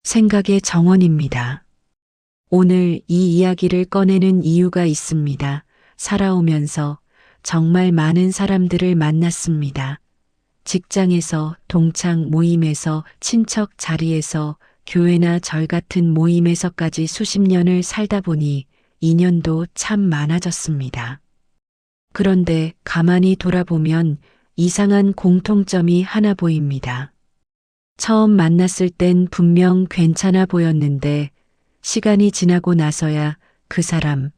생각의 정원입니다. 오늘 이 이야기를 꺼내는 이유가 있습니다. 살아오면서 정말 많은 사람들을 만났습니다. 직장에서, 동창 모임에서, 친척 자리에서, 교회나 절 같은 모임에서까지 수십 년을 살다 보니 인연도 참 많아졌습니다. 그런데 가만히 돌아보면 이상한 공통점이 하나 보입니다. 처음 만났을 땐 분명 괜찮아 보였는데 시간이 지나고 나서야 그 사람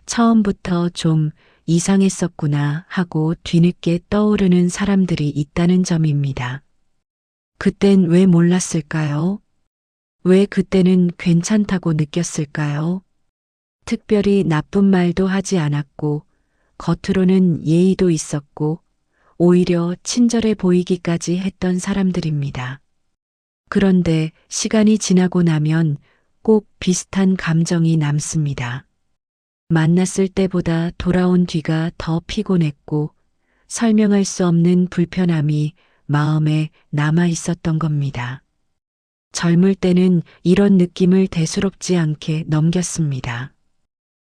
처음부터 좀 이상했었구나 하고 뒤늦게 떠오르는 사람들이 있다는 점입니다. 그땐 왜 몰랐을까요? 왜 그때는 괜찮다고 느꼈을까요? 특별히 나쁜 말도 하지 않았고 겉으로는 예의도 있었고 오히려 친절해 보이기까지 했던 사람들입니다. 그런데 시간이 지나고 나면 꼭 비슷한 감정이 남습니다. 만났을 때보다 돌아온 뒤가 더 피곤했고 설명할 수 없는 불편함이 마음에 남아 있었던 겁니다. 젊을 때는 이런 느낌을 대수롭지 않게 넘겼습니다.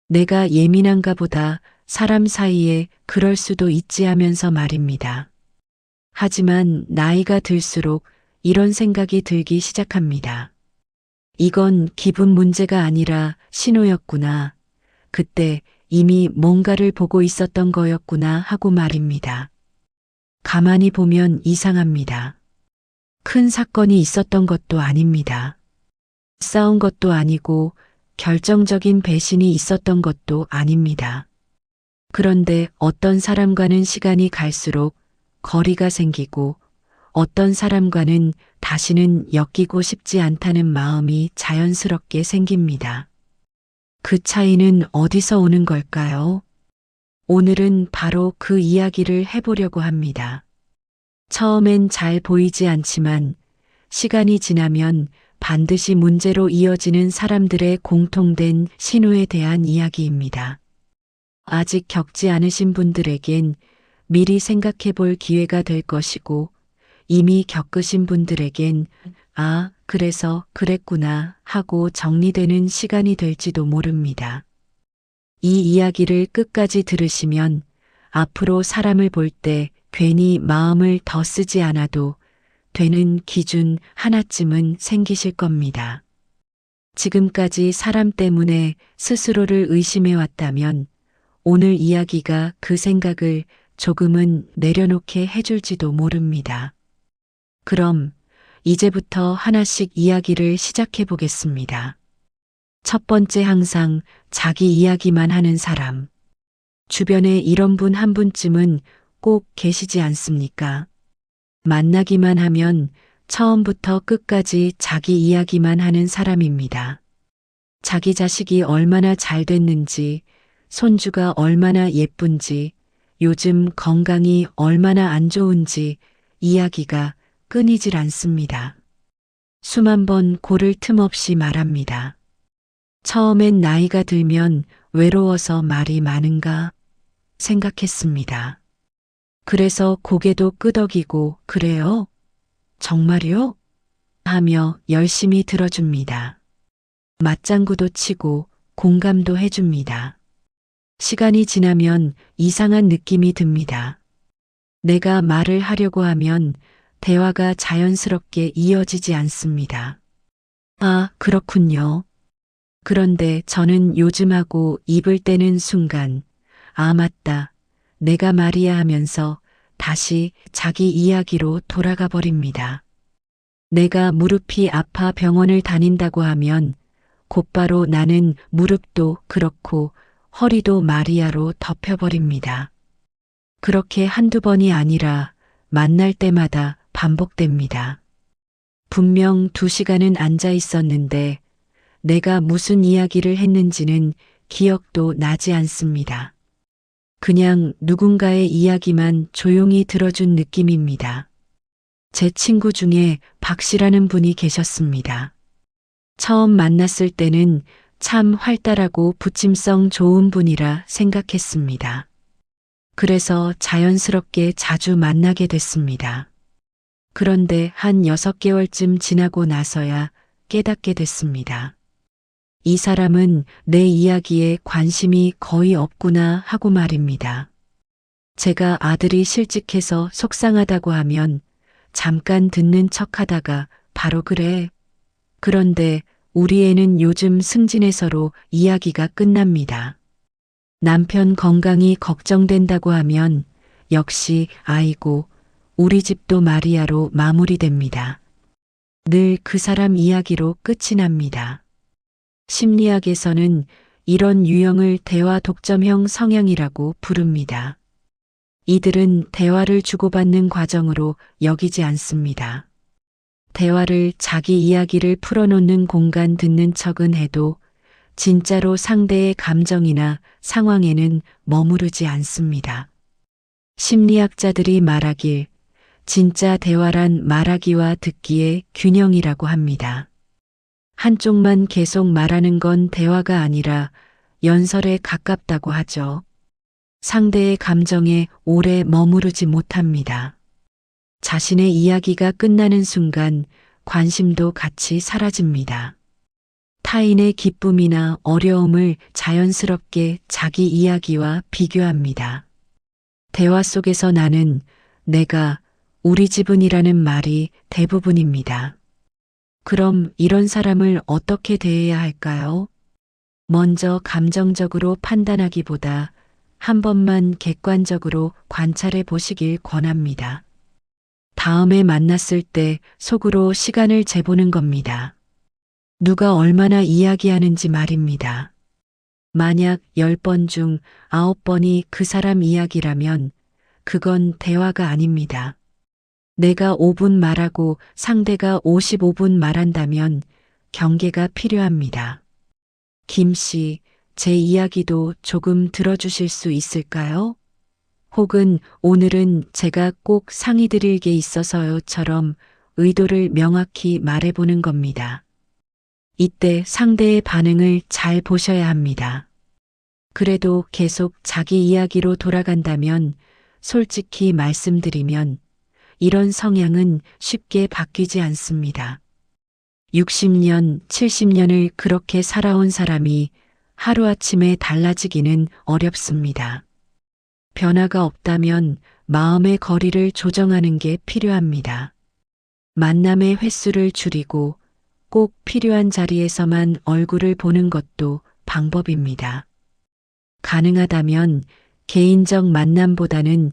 내가 예민한가 보다 사람 사이에 그럴 수도 있지 하면서 말입니다. 하지만 나이가 들수록 이런 생각이 들기 시작합니다. 이건 기분 문제가 아니라 신호였구나. 그때 이미 뭔가를 보고 있었던 거였구나 하고 말입니다. 가만히 보면 이상합니다. 큰 사건이 있었던 것도 아닙니다. 싸운 것도 아니고 결정적인 배신이 있었던 것도 아닙니다. 그런데 어떤 사람과는 시간이 갈수록 거리가 생기고 어떤 사람과는 다시는 엮이고 싶지 않다는 마음이 자연스럽게 생깁니다. 그 차이는 어디서 오는 걸까요? 오늘은 바로 그 이야기를 해보려고 합니다. 처음엔 잘 보이지 않지만 시간이 지나면 반드시 문제로 이어지는 사람들의 공통된 신호에 대한 이야기입니다. 아직 겪지 않으신 분들에겐 미리 생각해 볼 기회가 될 것이고 이미 겪으신 분들에겐 아, 그래서 그랬구나 하고 정리되는 시간이 될지도 모릅니다. 이 이야기를 끝까지 들으시면 앞으로 사람을 볼 때 괜히 마음을 더 쓰지 않아도 되는 기준 하나쯤은 생기실 겁니다. 지금까지 사람 때문에 스스로를 의심해 왔다면 오늘 이야기가 그 생각을 조금은 내려놓게 해줄지도 모릅니다. 그럼 이제부터 하나씩 이야기를 시작해 보겠습니다. 첫 번째, 항상 자기 이야기만 하는 사람. 주변에 이런 분 한 분쯤은 꼭 계시지 않습니까? 만나기만 하면 처음부터 끝까지 자기 이야기만 하는 사람입니다. 자기 자식이 얼마나 잘 됐는지, 손주가 얼마나 예쁜지, 요즘 건강이 얼마나 안 좋은지 이야기가 끊이질 않습니다. 수만 번 고를 틈 없이 말합니다. 처음엔 나이가 들면 외로워서 말이 많은가 생각했습니다. 그래서 고개도 끄덕이고 그래요? 정말요? 하며 열심히 들어줍니다. 맞장구도 치고 공감도 해줍니다. 시간이 지나면 이상한 느낌이 듭니다. 내가 말을 하려고 하면 대화가 자연스럽게 이어지지 않습니다. 아, 그렇군요. 그런데 저는 요즘하고 입을 떼는 순간, 아, 맞다. 내가 말이야 하면서 다시 자기 이야기로 돌아가 버립니다. 내가 무릎이 아파 병원을 다닌다고 하면 곧바로 나는 무릎도 그렇고 허리도 마리아로 덮여버립니다. 그렇게 한두 번이 아니라 만날 때마다 반복됩니다. 분명 2시간은 앉아 있었는데 내가 무슨 이야기를 했는지는 기억도 나지 않습니다. 그냥 누군가의 이야기만 조용히 들어준 느낌입니다. 제 친구 중에 박 씨라는 분이 계셨습니다. 처음 만났을 때는 참 활달하고 부침성 좋은 분이라 생각했습니다. 그래서 자연스럽게 자주 만나게 됐습니다. 그런데 한 6개월쯤 지나고 나서야 깨닫게 됐습니다. 이 사람은 내 이야기에 관심이 거의 없구나 하고 말입니다. 제가 아들이 실직해서 속상하다고 하면 잠깐 듣는 척 하다가 바로 그래. 그런데 우리 애는 요즘 승진해서로 이야기가 끝납니다. 남편 건강이 걱정된다고 하면 역시 아이고 우리 집도 마리아로 마무리됩니다. 늘 그 사람 이야기로 끝이 납니다. 심리학에서는 이런 유형을 대화 독점형 성향이라고 부릅니다. 이들은 대화를 주고받는 과정으로 여기지 않습니다. 대화를 자기 이야기를 풀어놓는 공간 듣는 척은 해도 진짜로 상대의 감정이나 상황에는 머무르지 않습니다. 심리학자들이 말하길 진짜 대화란 말하기와 듣기의 균형이라고 합니다. 한쪽만 계속 말하는 건 대화가 아니라 연설에 가깝다고 하죠. 상대의 감정에 오래 머무르지 못합니다. 자신의 이야기가 끝나는 순간 관심도 같이 사라집니다. 타인의 기쁨이나 어려움을 자연스럽게 자기 이야기와 비교합니다. 대화 속에서 나는, 내가, 우리 집은이라는 말이 대부분입니다. 그럼 이런 사람을 어떻게 대해야 할까요? 먼저 감정적으로 판단하기보다 한 번만 객관적으로 관찰해 보시길 권합니다. 다음에 만났을 때 속으로 시간을 재보는 겁니다. 누가 얼마나 이야기하는지 말입니다. 만약 10번 중 9번이 그 사람 이야기라면 그건 대화가 아닙니다. 내가 5분 말하고 상대가 55분 말한다면 경계가 필요합니다. 김 씨, 제 이야기도 조금 들어주실 수 있을까요? 혹은 오늘은 제가 꼭 상의 드릴 게 있어서요처럼 의도를 명확히 말해보는 겁니다. 이때 상대의 반응을 잘 보셔야 합니다. 그래도 계속 자기 이야기로 돌아간다면 솔직히 말씀드리면 이런 성향은 쉽게 바뀌지 않습니다. 60년, 70년을 그렇게 살아온 사람이 하루아침에 달라지기는 어렵습니다. 변화가 없다면 마음의 거리를 조정하는 게 필요합니다. 만남의 횟수를 줄이고 꼭 필요한 자리에서만 얼굴을 보는 것도 방법입니다. 가능하다면 개인적 만남보다는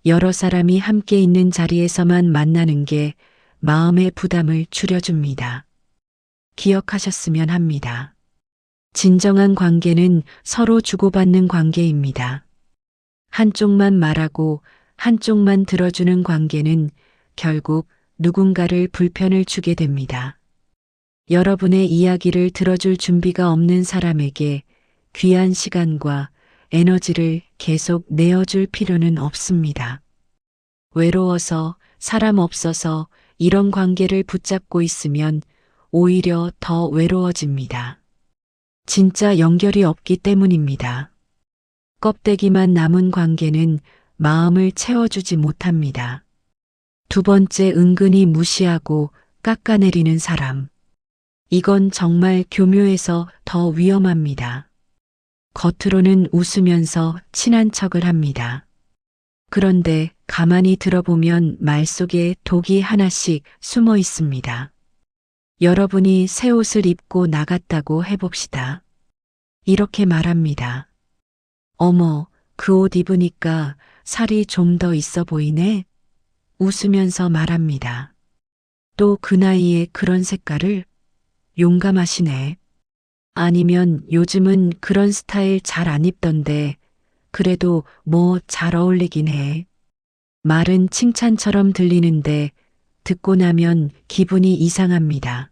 여러 사람이 함께 있는 자리에서만 만나는 게 마음의 부담을 줄여줍니다. 기억하셨으면 합니다. 진정한 관계는 서로 주고받는 관계입니다. 한쪽만 말하고 한쪽만 들어주는 관계는 결국 누군가를 불편을 주게 됩니다. 여러분의 이야기를 들어줄 준비가 없는 사람에게 귀한 시간과 에너지를 계속 내어줄 필요는 없습니다. 외로워서, 사람 없어서 이런 관계를 붙잡고 있으면 오히려 더 외로워집니다. 진짜 연결이 없기 때문입니다. 껍데기만 남은 관계는 마음을 채워주지 못합니다. 두 번째, 은근히 무시하고 깎아내리는 사람. 이건 정말 교묘해서 더 위험합니다. 겉으로는 웃으면서 친한 척을 합니다. 그런데 가만히 들어보면 말 속에 독이 하나씩 숨어 있습니다. 여러분이 새 옷을 입고 나갔다고 해봅시다. 이렇게 말합니다. 어머, 그 옷 입으니까 살이 좀 더 있어 보이네? 웃으면서 말합니다. 또 그 나이에 그런 색깔을? 용감하시네. 아니면 요즘은 그런 스타일 잘 안 입던데 그래도 뭐 잘 어울리긴 해. 말은 칭찬처럼 들리는데 듣고 나면 기분이 이상합니다.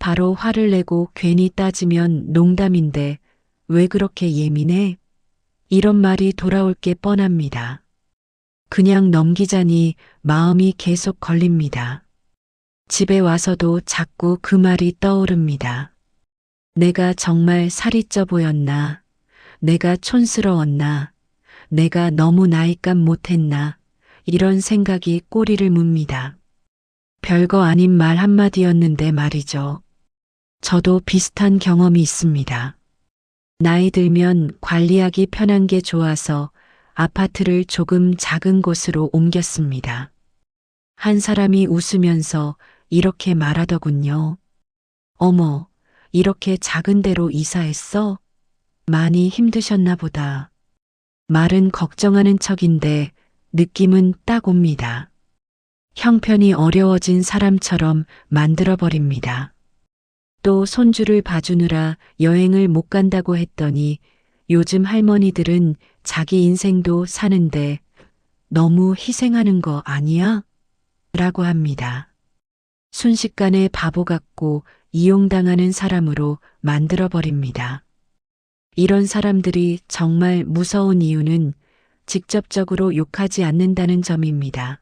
바로 화를 내고 괜히 따지면 농담인데 왜 그렇게 예민해? 이런 말이 돌아올 게 뻔합니다. 그냥 넘기자니 마음이 계속 걸립니다. 집에 와서도 자꾸 그 말이 떠오릅니다. 내가 정말 살이 쪄 보였나? 내가 촌스러웠나? 내가 너무 나이값 못했나? 이런 생각이 꼬리를 뭅니다. 별거 아닌 말 한마디였는데 말이죠. 저도 비슷한 경험이 있습니다. 나이 들면 관리하기 편한 게 좋아서 아파트를 조금 작은 곳으로 옮겼습니다. 한 사람이 웃으면서 이렇게 말하더군요. 어머, 이렇게 작은 데로 이사했어? 많이 힘드셨나 보다. 말은 걱정하는 척인데 느낌은 딱 옵니다. 형편이 어려워진 사람처럼 만들어버립니다. 또 손주를 봐주느라 여행을 못 간다고 했더니 요즘 할머니들은 자기 인생도 사는데 너무 희생하는 거 아니야? 라고 합니다. 순식간에 바보 같고 이용당하는 사람으로 만들어버립니다. 이런 사람들이 정말 무서운 이유는 직접적으로 욕하지 않는다는 점입니다.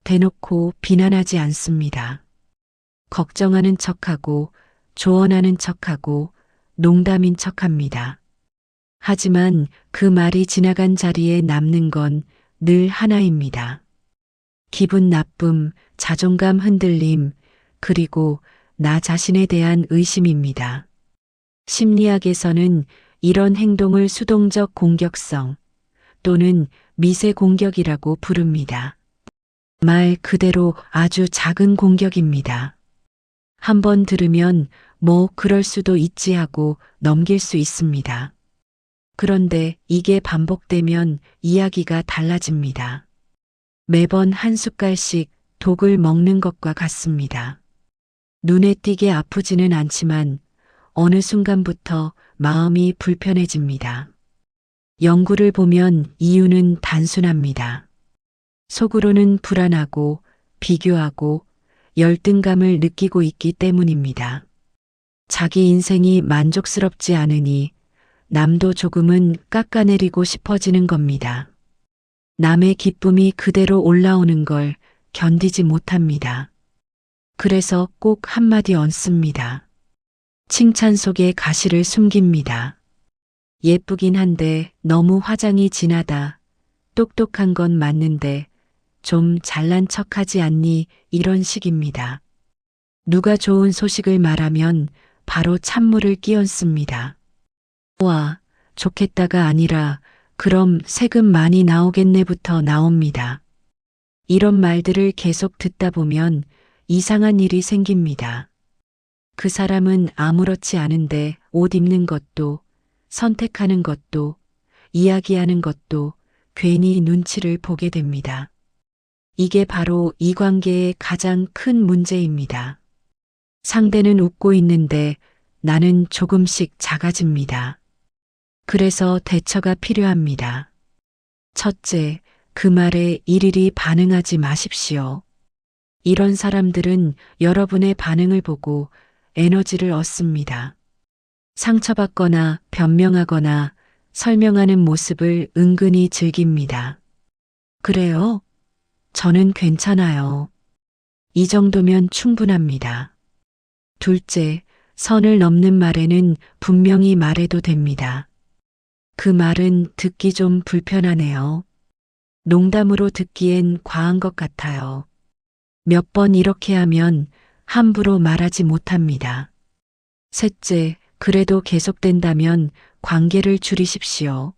대놓고 비난하지 않습니다. 걱정하는 척하고 조언하는 척하고 농담인 척합니다. 하지만 그 말이 지나간 자리에 남는 건 늘 하나입니다. 기분 나쁨, 자존감 흔들림, 그리고 나 자신에 대한 의심입니다. 심리학에서는 이런 행동을 수동적 공격성 또는 미세 공격이라고 부릅니다. 말 그대로 아주 작은 공격입니다. 한번 들으면 뭐 그럴 수도 있지 하고 넘길 수 있습니다. 그런데 이게 반복되면 이야기가 달라집니다. 매번 한 숟갈씩 독을 먹는 것과 같습니다. 눈에 띄게 아프지는 않지만 어느 순간부터 마음이 불편해집니다. 연구를 보면 이유는 단순합니다. 속으로는 불안하고 비교하고 열등감을 느끼고 있기 때문입니다. 자기 인생이 만족스럽지 않으니 남도 조금은 깎아내리고 싶어지는 겁니다. 남의 기쁨이 그대로 올라오는 걸 견디지 못합니다. 그래서 꼭 한마디 얹습니다. 칭찬 속에 가시를 숨깁니다. 예쁘긴 한데 너무 화장이 진하다. 똑똑한 건 맞는데 좀 잘난 척하지 않니? 이런 식입니다. 누가 좋은 소식을 말하면 바로 찬물을 끼얹습니다. 와, 좋겠다가 아니라 그럼 세금 많이 나오겠네부터 나옵니다. 이런 말들을 계속 듣다 보면 이상한 일이 생깁니다. 그 사람은 아무렇지 않은데 옷 입는 것도, 선택하는 것도, 이야기하는 것도 괜히 눈치를 보게 됩니다. 이게 바로 이 관계의 가장 큰 문제입니다. 상대는 웃고 있는데 나는 조금씩 작아집니다. 그래서 대처가 필요합니다. 첫째, 그 말에 일일이 반응하지 마십시오. 이런 사람들은 여러분의 반응을 보고 에너지를 얻습니다. 상처받거나 변명하거나 설명하는 모습을 은근히 즐깁니다. 그래요? 저는 괜찮아요. 이 정도면 충분합니다. 둘째, 선을 넘는 말에는 분명히 말해도 됩니다. 그 말은 듣기 좀 불편하네요. 농담으로 듣기엔 과한 것 같아요. 몇 번 이렇게 하면 함부로 말하지 못합니다. 셋째, 그래도 계속된다면 관계를 줄이십시오.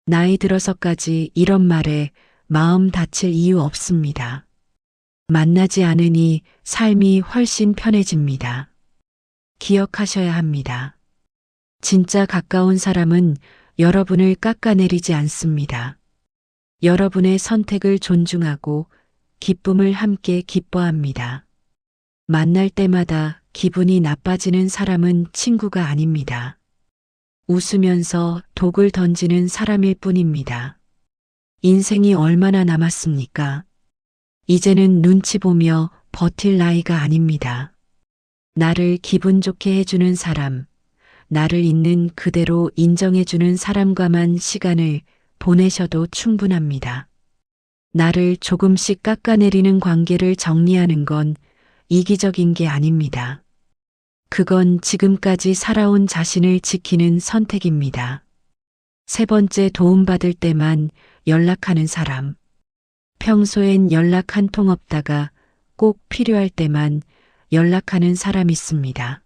나이 들어서까지 이런 말에 마음 다칠 이유 없습니다. 만나지 않으니 삶이 훨씬 편해집니다. 기억하셔야 합니다. 진짜 가까운 사람은 여러분을 깎아내리지 않습니다. 여러분의 선택을 존중하고 기쁨을 함께 기뻐합니다. 만날 때마다 기분이 나빠지는 사람은 친구가 아닙니다. 웃으면서 독을 던지는 사람일 뿐입니다. 인생이 얼마나 남았습니까? 이제는 눈치 보며 버틸 나이가 아닙니다. 나를 기분 좋게 해주는 사람, 나를 있는 그대로 인정해주는 사람과만 시간을 보내셔도 충분합니다. 나를 조금씩 깎아내리는 관계를 정리하는 건 이기적인 게 아닙니다. 그건 지금까지 살아온 자신을 지키는 선택입니다. 세 번째, 도움받을 때만 연락하는 사람. 평소엔 연락 한 통 없다가 꼭 필요할 때만 연락하는 사람 있습니다.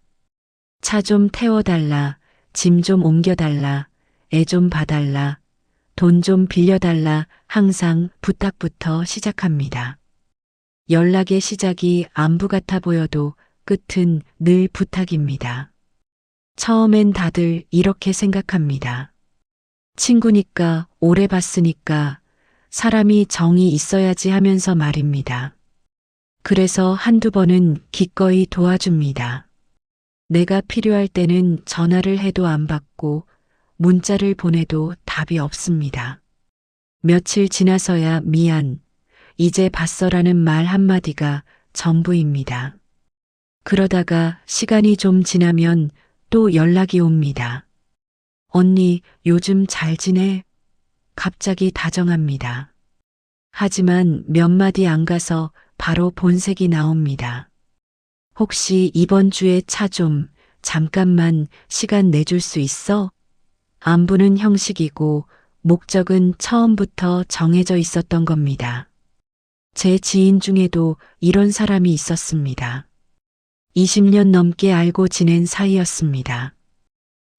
차 좀 태워달라, 짐 좀 옮겨달라, 애 좀 봐달라, 돈 좀 빌려달라 항상 부탁부터 시작합니다. 연락의 시작이 안부 같아 보여도 끝은 늘 부탁입니다. 처음엔 다들 이렇게 생각합니다. 친구니까 오래 봤으니까 사람이 정이 있어야지 하면서 말입니다. 그래서 한두 번은 기꺼이 도와줍니다. 내가 필요할 때는 전화를 해도 안 받고 문자를 보내도 답이 없습니다. 며칠 지나서야 미안, 이제 봤어라는 말 한마디가 전부입니다. 그러다가 시간이 좀 지나면 또 연락이 옵니다. 언니, 요즘 잘 지내? 갑자기 다정합니다. 하지만 몇 마디 안 가서 바로 본색이 나옵니다. 혹시 이번 주에 차 좀 잠깐만 시간 내줄 수 있어? 안부는 형식이고 목적은 처음부터 정해져 있었던 겁니다. 제 지인 중에도 이런 사람이 있었습니다. 20년 넘게 알고 지낸 사이였습니다.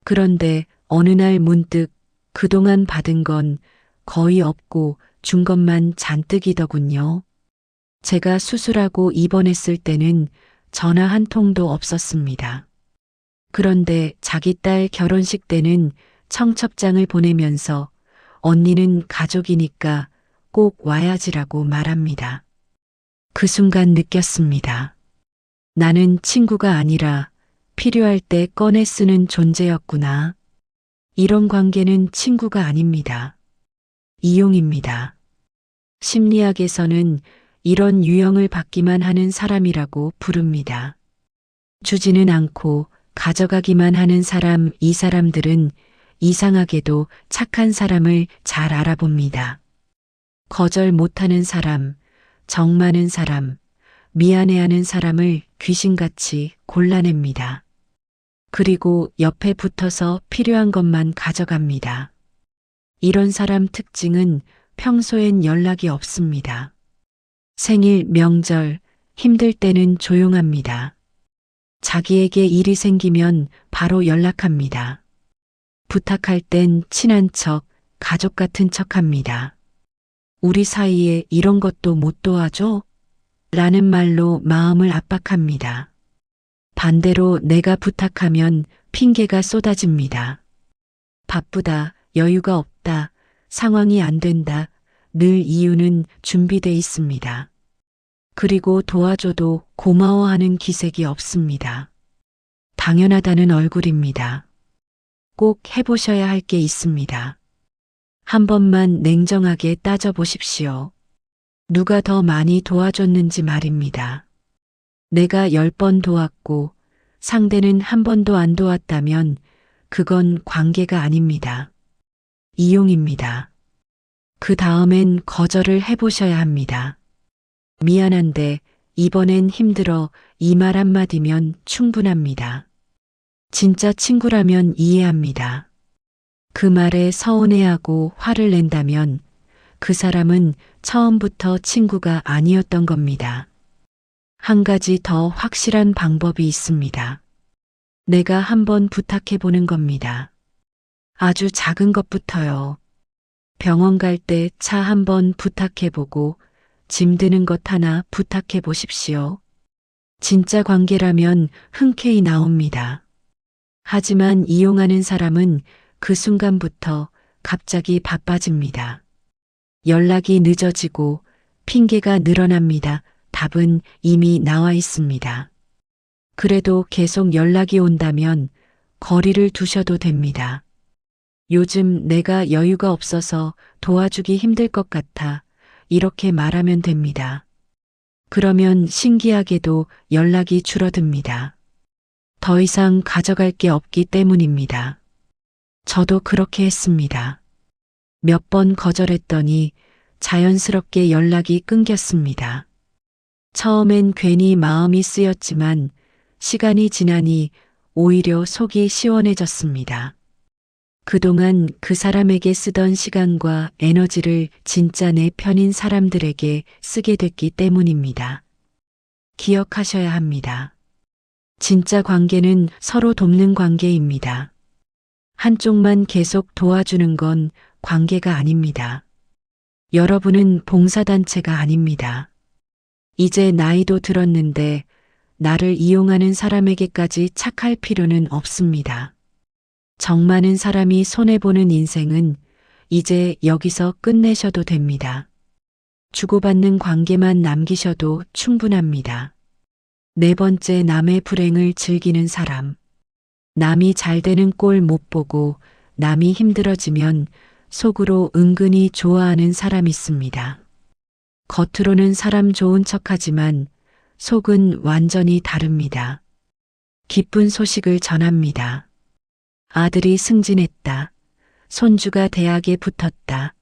그런데 어느 날 문득 그동안 받은 건 거의 없고 준 것만 잔뜩이더군요. 제가 수술하고 입원했을 때는 전화 한 통도 없었습니다. 그런데 자기 딸 결혼식 때는 청첩장을 보내면서 언니는 가족이니까 꼭 와야지라고 말합니다. 그 순간 느꼈습니다. 나는 친구가 아니라 필요할 때 꺼내 쓰는 존재였구나. 이런 관계는 친구가 아닙니다. 이용입니다. 심리학에서는 이런 유형을 받기만 하는 사람이라고 부릅니다. 주지는 않고 가져가기만 하는 사람, 이 사람들은 이상하게도 착한 사람을 잘 알아봅니다. 거절 못하는 사람, 정 많은 사람, 미안해하는 사람을 귀신같이 골라냅니다. 그리고 옆에 붙어서 필요한 것만 가져갑니다. 이런 사람 특징은 평소엔 연락이 없습니다. 생일, 명절, 힘들 때는 조용합니다. 자기에게 일이 생기면 바로 연락합니다. 부탁할 땐 친한 척, 가족 같은 척 합니다. 우리 사이에 이런 것도 못 도와줘? 라는 말로 마음을 압박합니다. 반대로 내가 부탁하면 핑계가 쏟아집니다. 바쁘다, 여유가 없다, 상황이 안 된다, 늘 이유는 준비돼 있습니다. 그리고 도와줘도 고마워하는 기색이 없습니다. 당연하다는 얼굴입니다. 꼭 해보셔야 할 게 있습니다. 한 번만 냉정하게 따져보십시오. 누가 더 많이 도와줬는지 말입니다. 내가 10번 도왔고 상대는 한 번도 안 도왔다면 그건 관계가 아닙니다. 이용입니다. 그 다음엔 거절을 해보셔야 합니다. 미안한데 이번엔 힘들어 이 말 한마디면 충분합니다. 진짜 친구라면 이해합니다. 그 말에 서운해하고 화를 낸다면 그 사람은 처음부터 친구가 아니었던 겁니다. 한 가지 더 확실한 방법이 있습니다. 내가 한번 부탁해 보는 겁니다. 아주 작은 것부터요. 병원 갈 때 차 한번 부탁해 보고 짐 드는 것 하나 부탁해 보십시오. 진짜 관계라면 흔쾌히 나옵니다. 하지만 이용하는 사람은 그 순간부터 갑자기 바빠집니다. 연락이 늦어지고 핑계가 늘어납니다. 답은 이미 나와 있습니다. 그래도 계속 연락이 온다면 거리를 두셔도 됩니다. 요즘 내가 여유가 없어서 도와주기 힘들 것 같아. 이렇게 말하면 됩니다. 그러면 신기하게도 연락이 줄어듭니다. 더 이상 가져갈 게 없기 때문입니다. 저도 그렇게 했습니다. 몇 번 거절했더니 자연스럽게 연락이 끊겼습니다. 처음엔 괜히 마음이 쓰였지만 시간이 지나니 오히려 속이 시원해졌습니다. 그동안 그 사람에게 쓰던 시간과 에너지를 진짜 내 편인 사람들에게 쓰게 됐기 때문입니다. 기억하셔야 합니다. 진짜 관계는 서로 돕는 관계입니다. 한쪽만 계속 도와주는 건 관계가 아닙니다. 여러분은 봉사단체가 아닙니다. 이제 나이도 들었는데 나를 이용하는 사람에게까지 착할 필요는 없습니다. 정 많은 사람이 손해보는 인생은 이제 여기서 끝내셔도 됩니다. 주고받는 관계만 남기셔도 충분합니다. 네 번째, 남의 불행을 즐기는 사람. 남이 잘 되는 꼴 못 보고 남이 힘들어지면 속으로 은근히 좋아하는 사람 있습니다. 겉으로는 사람 좋은 척하지만 속은 완전히 다릅니다. 기쁜 소식을 전합니다. 아들이 승진했다. 손주가 대학에 붙었다.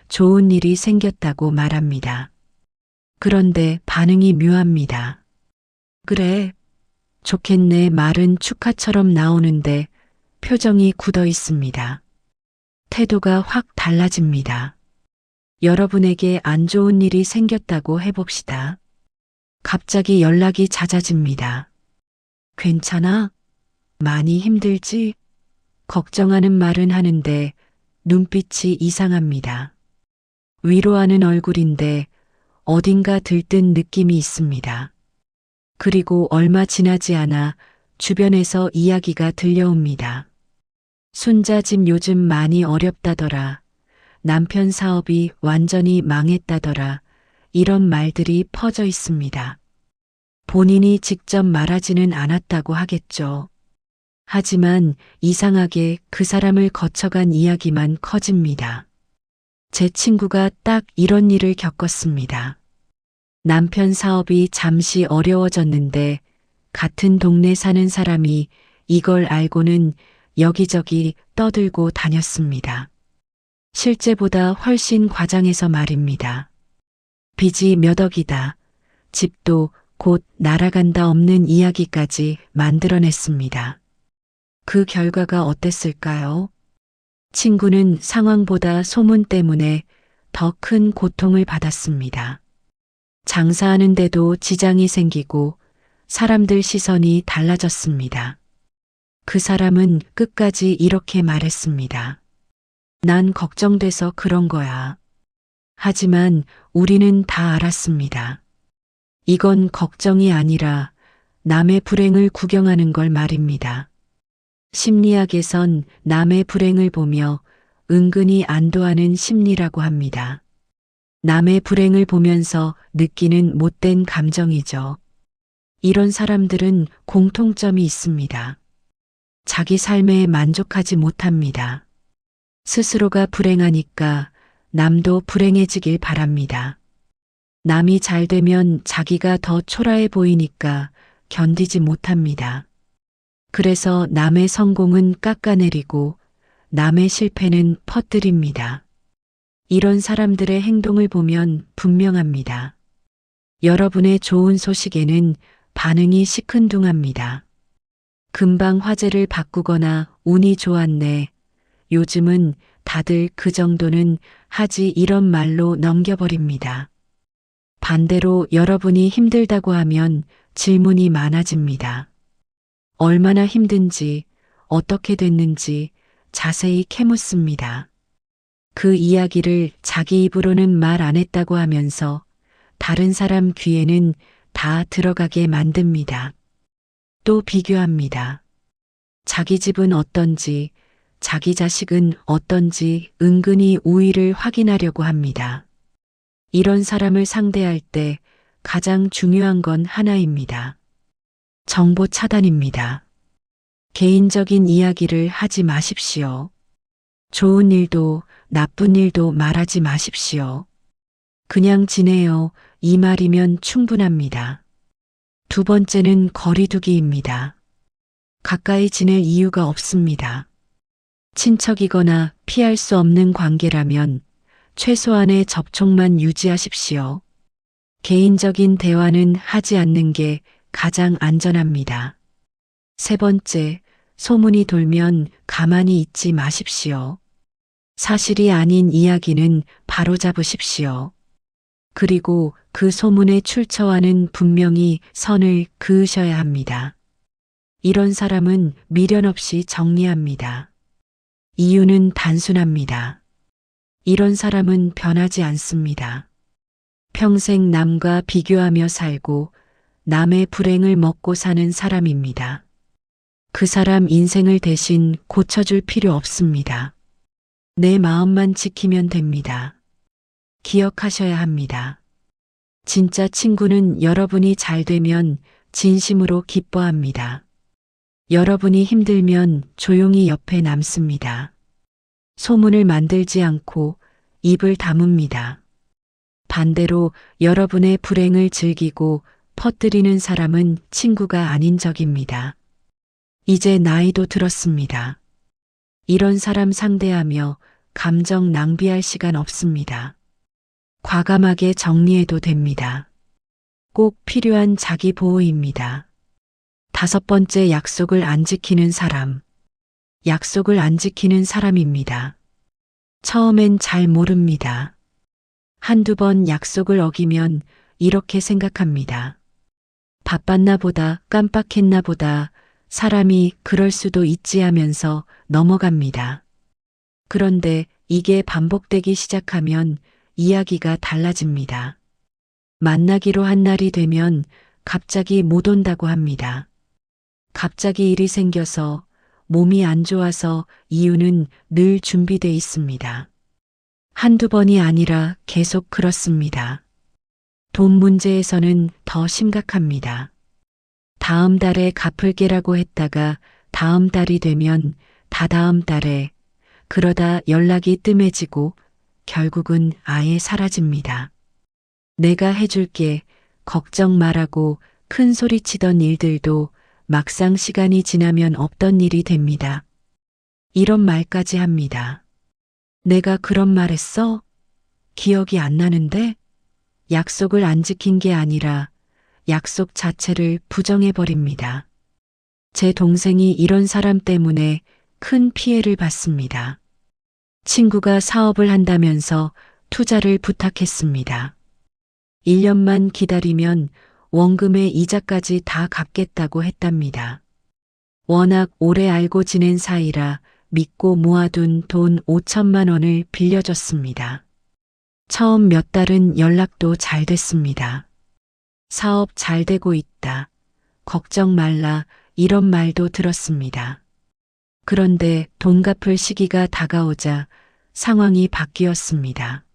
좋은 일이 생겼다고 말합니다. 그런데 반응이 묘합니다. 그래, 좋겠네 말은 축하처럼 나오는데 표정이 굳어 있습니다. 태도가 확 달라집니다. 여러분에게 안 좋은 일이 생겼다고 해봅시다. 갑자기 연락이 잦아집니다. 괜찮아? 많이 힘들지? 걱정하는 말은 하는데 눈빛이 이상합니다. 위로하는 얼굴인데 어딘가 들뜬 느낌이 있습니다. 그리고 얼마 지나지 않아 주변에서 이야기가 들려옵니다. 순자 집 요즘 많이 어렵다더라. 남편 사업이 완전히 망했다더라. 이런 말들이 퍼져 있습니다. 본인이 직접 말하지는 않았다고 하겠죠. 하지만 이상하게 그 사람을 거쳐간 이야기만 커집니다. 제 친구가 딱 이런 일을 겪었습니다. 남편 사업이 잠시 어려워졌는데 같은 동네 사는 사람이 이걸 알고는 여기저기 떠들고 다녔습니다. 실제보다 훨씬 과장해서 말입니다. 빚이 몇 억이다. 집도 곧 날아간다 없는 이야기까지 만들어냈습니다. 그 결과가 어땠을까요? 친구는 상황보다 소문 때문에 더 큰 고통을 받았습니다. 장사하는데도 지장이 생기고 사람들 시선이 달라졌습니다. 그 사람은 끝까지 이렇게 말했습니다. 난 걱정돼서 그런 거야. 하지만 우리는 다 알았습니다. 이건 걱정이 아니라 남의 불행을 구경하는 걸 말입니다. 심리학에선 남의 불행을 보며 은근히 안도하는 심리라고 합니다. 남의 불행을 보면서 느끼는 못된 감정이죠. 이런 사람들은 공통점이 있습니다. 자기 삶에 만족하지 못합니다. 스스로가 불행하니까 남도 불행해지길 바랍니다. 남이 잘 되면 자기가 더 초라해 보이니까 견디지 못합니다. 그래서 남의 성공은 깎아내리고 남의 실패는 퍼뜨립니다. 이런 사람들의 행동을 보면 분명합니다. 여러분의 좋은 소식에는 반응이 시큰둥합니다. 금방 화제를 바꾸거나 운이 좋았네. 요즘은 다들 그 정도는 하지 이런 말로 넘겨버립니다. 반대로 여러분이 힘들다고 하면 질문이 많아집니다. 얼마나 힘든지, 어떻게 됐는지 자세히 캐묻습니다. 그 이야기를 자기 입으로는 말 안 했다고 하면서 다른 사람 귀에는 다 들어가게 만듭니다. 또 비교합니다. 자기 집은 어떤지, 자기 자식은 어떤지 은근히 우위를 확인하려고 합니다. 이런 사람을 상대할 때 가장 중요한 건 하나입니다. 정보 차단입니다. 개인적인 이야기를 하지 마십시오. 좋은 일도 나쁜 일도 말하지 마십시오. 그냥 지내요. 이 말이면 충분합니다. 두 번째는 거리두기입니다. 가까이 지낼 이유가 없습니다. 친척이거나 피할 수 없는 관계라면 최소한의 접촉만 유지하십시오. 개인적인 대화는 하지 않는 게 가장 안전합니다. 세 번째, 소문이 돌면 가만히 있지 마십시오. 사실이 아닌 이야기는 바로잡으십시오. 그리고 그 소문의 출처와는 분명히 선을 그으셔야 합니다. 이런 사람은 미련 없이 정리합니다. 이유는 단순합니다. 이런 사람은 변하지 않습니다. 평생 남과 비교하며 살고 남의 불행을 먹고 사는 사람입니다. 그 사람 인생을 대신 고쳐줄 필요 없습니다. 내 마음만 지키면 됩니다. 기억하셔야 합니다. 진짜 친구는 여러분이 잘 되면 진심으로 기뻐합니다. 여러분이 힘들면 조용히 옆에 남습니다. 소문을 만들지 않고 입을 다뭅니다. 반대로 여러분의 불행을 즐기고 퍼뜨리는 사람은 친구가 아닌 적입니다. 이제 나이도 들었습니다. 이런 사람 상대하며 감정 낭비할 시간 없습니다. 과감하게 정리해도 됩니다. 꼭 필요한 자기 보호입니다. 5번째, 약속을 안 지키는 사람. 약속을 안 지키는 사람입니다. 처음엔 잘 모릅니다. 한두 번 약속을 어기면 이렇게 생각합니다. 바빴나 보다, 깜빡했나 보다, 사람이 그럴 수도 있지 하면서 넘어갑니다. 그런데 이게 반복되기 시작하면 이야기가 달라집니다. 만나기로 한 날이 되면 갑자기 못 온다고 합니다. 갑자기 일이 생겨서, 몸이 안 좋아서, 이유는 늘 준비돼 있습니다. 한두 번이 아니라 계속 그렇습니다. 돈 문제에서는 더 심각합니다. 다음 달에 갚을게라고 했다가 다음 달이 되면 다다음 달에, 그러다 연락이 뜸해지고 결국은 아예 사라집니다. 내가 해줄게, 걱정 말라고 큰 소리치던 일들도 막상 시간이 지나면 없던 일이 됩니다. 이런 말까지 합니다. 내가 그런 말 했어? 기억이 안 나는데? 약속을 안 지킨 게 아니라 약속 자체를 부정해버립니다. 제 동생이 이런 사람 때문에 큰 피해를 받습니다. 친구가 사업을 한다면서 투자를 부탁했습니다. 1년만 기다리면 원금의 이자까지 다 갚겠다고 했답니다. 워낙 오래 알고 지낸 사이라 믿고 모아둔 돈 5천만 원을 빌려줬습니다. 처음 몇 달은 연락도 잘 됐습니다. 사업 잘 되고 있다. 걱정 말라, 이런 말도 들었습니다. 그런데 돈 갚을 시기가 다가오자 상황이 바뀌었습니다.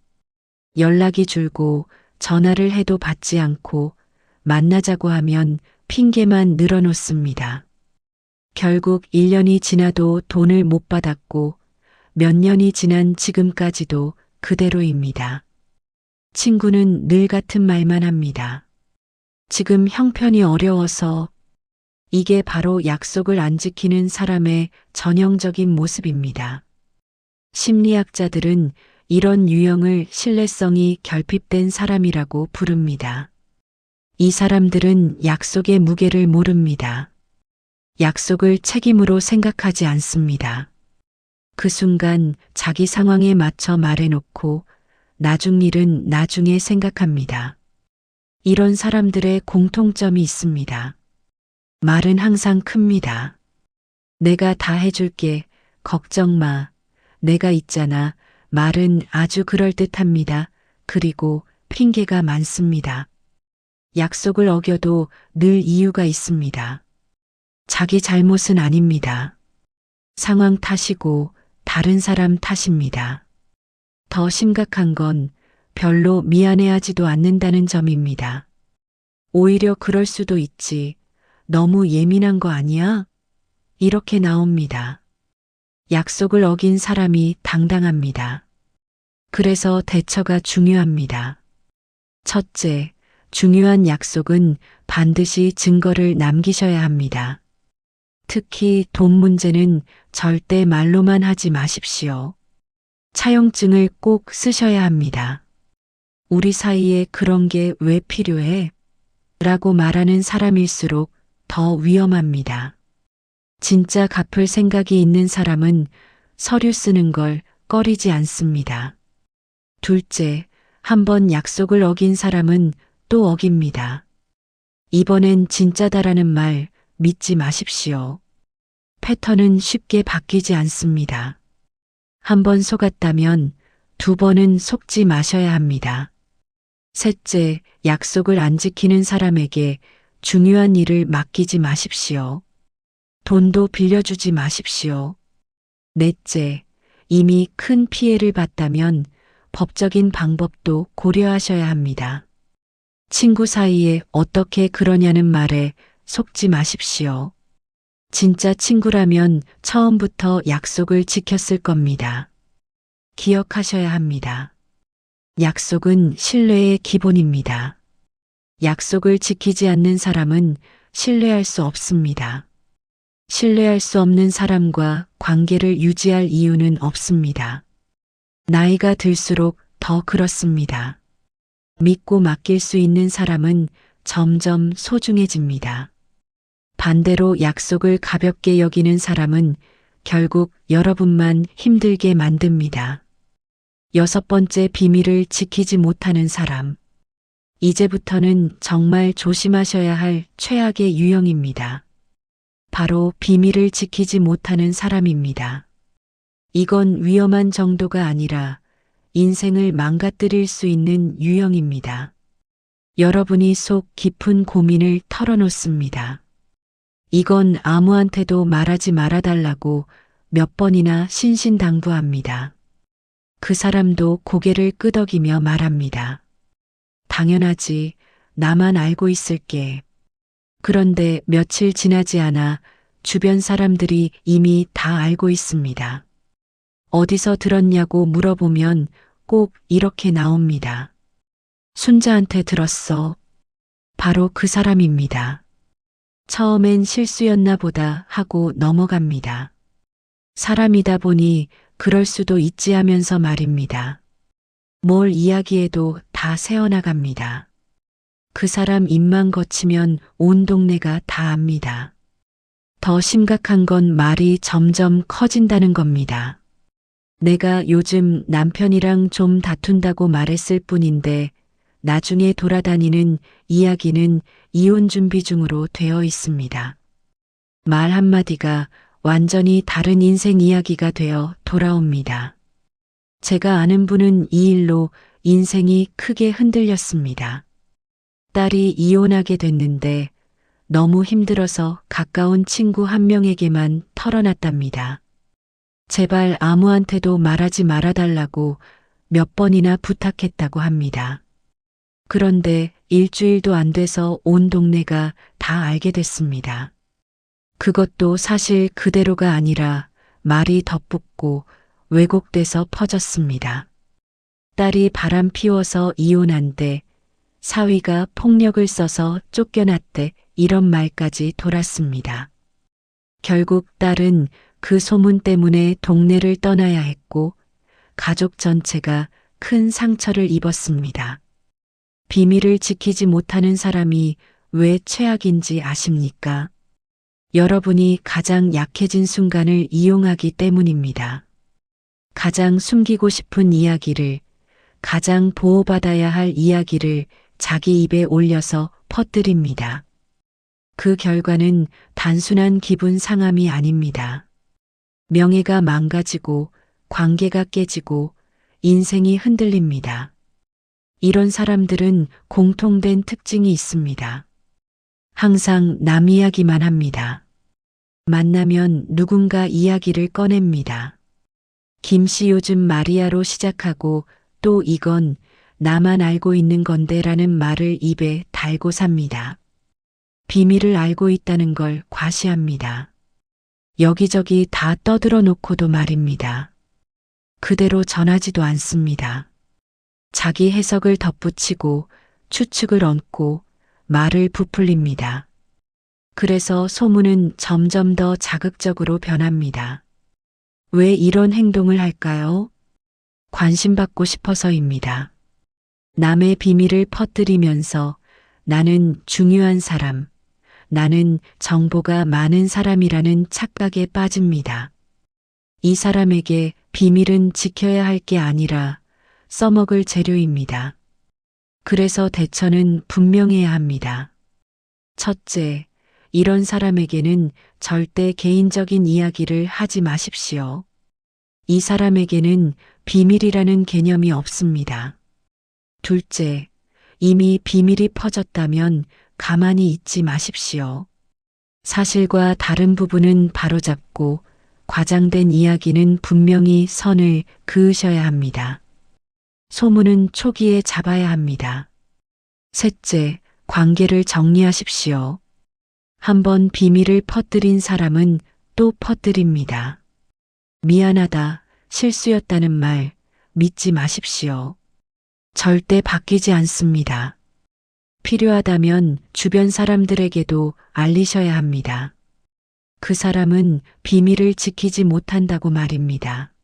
연락이 줄고 전화를 해도 받지 않고 만나자고 하면 핑계만 늘어놓습니다. 결국 1년이 지나도 돈을 못 받았고 몇 년이 지난 지금까지도 그대로입니다. 친구는 늘 같은 말만 합니다. 지금 형편이 어려워서. 이게 바로 약속을 안 지키는 사람의 전형적인 모습입니다. 심리학자들은 이런 유형을 신뢰성이 결핍된 사람이라고 부릅니다. 이 사람들은 약속의 무게를 모릅니다. 약속을 책임으로 생각하지 않습니다. 그 순간 자기 상황에 맞춰 말해놓고 나중 일은 나중에 생각합니다. 이런 사람들의 공통점이 있습니다. 말은 항상 큽니다. 내가 다 해줄게, 걱정 마, 내가 있잖아. 말은 아주 그럴듯합니다. 그리고 핑계가 많습니다. 약속을 어겨도 늘 이유가 있습니다. 자기 잘못은 아닙니다. 상황 탓이고 다른 사람 탓입니다. 더 심각한 건 별로 미안해하지도 않는다는 점입니다. 오히려 그럴 수도 있지. 너무 예민한 거 아니야? 이렇게 나옵니다. 약속을 어긴 사람이 당당합니다. 그래서 대처가 중요합니다. 첫째, 중요한 약속은 반드시 증거를 남기셔야 합니다. 특히 돈 문제는 절대 말로만 하지 마십시오. 차용증을 꼭 쓰셔야 합니다. 우리 사이에 그런 게 왜 필요해? 라고 말하는 사람일수록 더 위험합니다. 진짜 갚을 생각이 있는 사람은 서류 쓰는 걸 꺼리지 않습니다. 둘째, 한번 약속을 어긴 사람은 또 어깁니다. 이번엔 진짜다라는 말 믿지 마십시오. 패턴은 쉽게 바뀌지 않습니다. 한 번 속았다면 두 번은 속지 마셔야 합니다. 셋째, 약속을 안 지키는 사람에게 중요한 일을 맡기지 마십시오. 돈도 빌려주지 마십시오. 넷째, 이미 큰 피해를 봤다면 법적인 방법도 고려하셔야 합니다. 친구 사이에 어떻게 그러냐는 말에 속지 마십시오. 진짜 친구라면 처음부터 약속을 지켰을 겁니다. 기억하셔야 합니다. 약속은 신뢰의 기본입니다. 약속을 지키지 않는 사람은 신뢰할 수 없습니다. 신뢰할 수 없는 사람과 관계를 유지할 이유는 없습니다. 나이가 들수록 더 그렇습니다. 믿고 맡길 수 있는 사람은 점점 소중해집니다. 반대로 약속을 가볍게 여기는 사람은 결국 여러분만 힘들게 만듭니다. 여섯 번째, 비밀을 지키지 못하는 사람. 이제부터는 정말 조심하셔야 할 최악의 유형입니다. 바로 비밀을 지키지 못하는 사람입니다. 이건 위험한 정도가 아니라 인생을 망가뜨릴 수 있는 유형입니다. 여러분이 속 깊은 고민을 털어놓습니다. 이건 아무한테도 말하지 말아달라고 몇 번이나 신신당부합니다. 그 사람도 고개를 끄덕이며 말합니다. 당연하지, 나만 알고 있을게. 그런데 며칠 지나지 않아 주변 사람들이 이미 다 알고 있습니다. 어디서 들었냐고 물어보면 꼭 이렇게 나옵니다. 순자한테 들었어. 바로 그 사람입니다. 처음엔 실수였나 보다 하고 넘어갑니다. 사람이다 보니 그럴 수도 있지 하면서 말입니다. 뭘 이야기해도 다 새어나갑니다. 그 사람 입만 거치면 온 동네가 다 압니다. 더 심각한 건 말이 점점 커진다는 겁니다. 내가 요즘 남편이랑 좀 다툰다고 말했을 뿐인데 나중에 돌아다니는 이야기는 이혼 준비 중으로 되어 있습니다. 말 한마디가 완전히 다른 인생 이야기가 되어 돌아옵니다. 제가 아는 분은 이 일로 인생이 크게 흔들렸습니다. 딸이 이혼하게 됐는데 너무 힘들어서 가까운 친구 한 명에게만 털어놨답니다. 제발 아무한테도 말하지 말아달라고 몇 번이나 부탁했다고 합니다. 그런데 일주일도 안 돼서 온 동네가 다 알게 됐습니다. 그것도 사실 그대로가 아니라 말이 덧붙고 왜곡돼서 퍼졌습니다. 딸이 바람 피워서 이혼한대, 사위가 폭력을 써서 쫓겨났대, 이런 말까지 돌았습니다. 결국 딸은 그 소문 때문에 동네를 떠나야 했고 가족 전체가 큰 상처를 입었습니다. 비밀을 지키지 못하는 사람이 왜 최악인지 아십니까? 여러분이 가장 약해진 순간을 이용하기 때문입니다. 가장 숨기고 싶은 이야기를, 가장 보호받아야 할 이야기를 자기 입에 올려서 퍼뜨립니다. 그 결과는 단순한 기분 상함이 아닙니다. 명예가 망가지고 관계가 깨지고 인생이 흔들립니다. 이런 사람들은 공통된 특징이 있습니다. 항상 남 이야기만 합니다. 만나면 누군가 이야기를 꺼냅니다. 김씨 요즘 마리아로 시작하고 또 이건 나만 알고 있는 건데 라는 말을 입에 달고 삽니다. 비밀을 알고 있다는 걸 과시합니다. 여기저기 다 떠들어 놓고도 말입니다. 그대로 전하지도 않습니다. 자기 해석을 덧붙이고 추측을 얹고 말을 부풀립니다. 그래서 소문은 점점 더 자극적으로 변합니다. 왜 이런 행동을 할까요? 관심받고 싶어서입니다. 남의 비밀을 퍼뜨리면서 나는 중요한 사람, 나는 정보가 많은 사람이라는 착각에 빠집니다. 이 사람에게 비밀은 지켜야 할 게 아니라 써먹을 재료입니다. 그래서 대처는 분명해야 합니다. 첫째, 이런 사람에게는 절대 개인적인 이야기를 하지 마십시오. 이 사람에게는 비밀이라는 개념이 없습니다. 둘째, 이미 비밀이 퍼졌다면 가만히 있지 마십시오. 사실과 다른 부분은 바로잡고 과장된 이야기는 분명히 선을 그으셔야 합니다. 소문은 초기에 잡아야 합니다. 셋째, 관계를 정리하십시오. 한번 비밀을 퍼뜨린 사람은 또 퍼뜨립니다. 미안하다, 실수였다는 말 믿지 마십시오. 절대 바뀌지 않습니다. 필요하다면 주변 사람들에게도 알리셔야 합니다. 그 사람은 비밀을 지키지 못한다고 말입니다.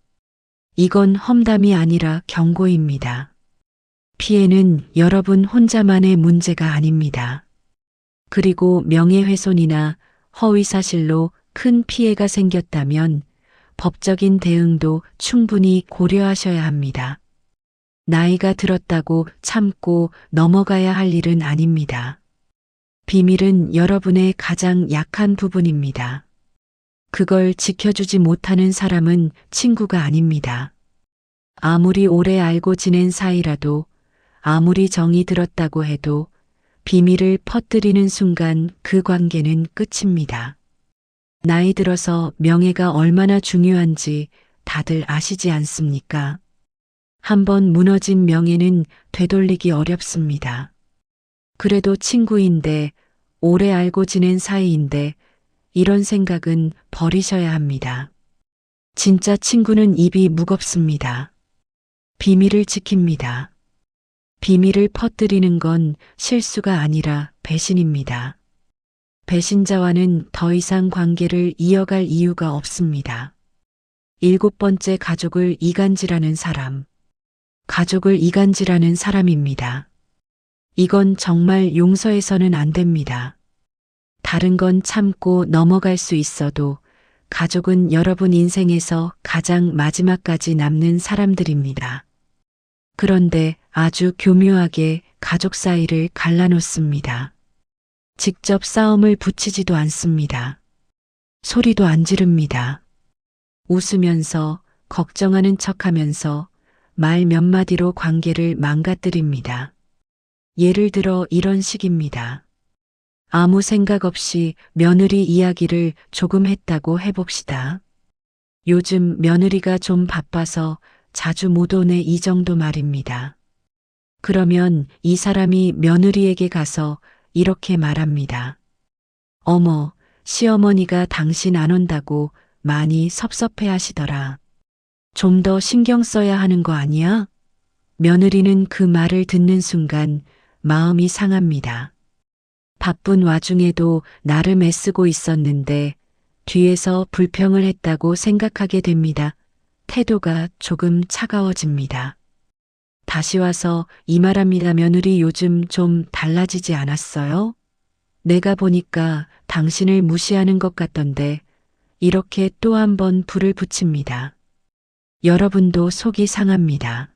이건 험담이 아니라 경고입니다. 피해는 여러분 혼자만의 문제가 아닙니다. 그리고 명예훼손이나 허위사실로 큰 피해가 생겼다면 법적인 대응도 충분히 고려하셔야 합니다. 나이가 들었다고 참고 넘어가야 할 일은 아닙니다. 비밀은 여러분의 가장 약한 부분입니다. 그걸 지켜주지 못하는 사람은 친구가 아닙니다. 아무리 오래 알고 지낸 사이라도 아무리 정이 들었다고 해도 비밀을 퍼뜨리는 순간 그 관계는 끝입니다. 나이 들어서 명예가 얼마나 중요한지 다들 아시지 않습니까? 한번 무너진 명예는 되돌리기 어렵습니다. 그래도 친구인데, 오래 알고 지낸 사이인데, 이런 생각은 버리셔야 합니다. 진짜 친구는 입이 무겁습니다. 비밀을 지킵니다. 비밀을 퍼뜨리는 건 실수가 아니라 배신입니다. 배신자와는 더 이상 관계를 이어갈 이유가 없습니다. 7번째, 가족을 이간질하는 사람. 가족을 이간질하는 사람입니다. 이건 정말 용서해서는 안 됩니다. 다른 건 참고 넘어갈 수 있어도 가족은 여러분 인생에서 가장 마지막까지 남는 사람들입니다. 그런데 아주 교묘하게 가족 사이를 갈라놓습니다. 직접 싸움을 붙이지도 않습니다. 소리도 안 지릅니다. 웃으면서 걱정하는 척하면서 말 몇 마디로 관계를 망가뜨립니다. 예를 들어 이런 식입니다. 아무 생각 없이 며느리 이야기를 조금 했다고 해봅시다. 요즘 며느리가 좀 바빠서 자주 못 오네, 이 정도 말입니다. 그러면 이 사람이 며느리에게 가서 이렇게 말합니다. 어머, 시어머니가 당신 안 온다고 많이 섭섭해 하시더라. 좀 더 신경 써야 하는 거 아니야? 며느리는 그 말을 듣는 순간 마음이 상합니다. 바쁜 와중에도 나름 애쓰고 있었는데 뒤에서 불평을 했다고 생각하게 됩니다. 태도가 조금 차가워집니다. 다시 와서 이 말합니다. 며느리 요즘 좀 달라지지 않았어요? 내가 보니까 당신을 무시하는 것 같던데. 이렇게 또 한 번 불을 붙입니다. 여러분도 속이 상합니다.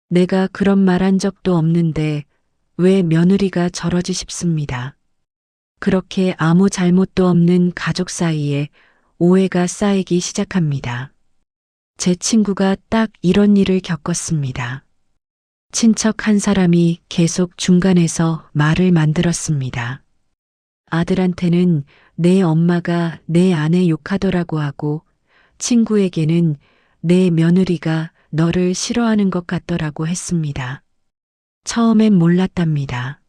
내가 그런 말 한 적도 없는데 왜 며느리가 저러지 싶습니다. 그렇게 아무 잘못도 없는 가족 사이에 오해가 쌓이기 시작합니다. 제 친구가 딱 이런 일을 겪었습니다. 친척 한 사람이 계속 중간에서 말을 만들었습니다. 아들한테는 내 엄마가 내 아내 욕하더라고 하고 친구에게는 내 며느리가 너를 싫어하는 것 같더라고 했습니다. 처음엔 몰랐답니다.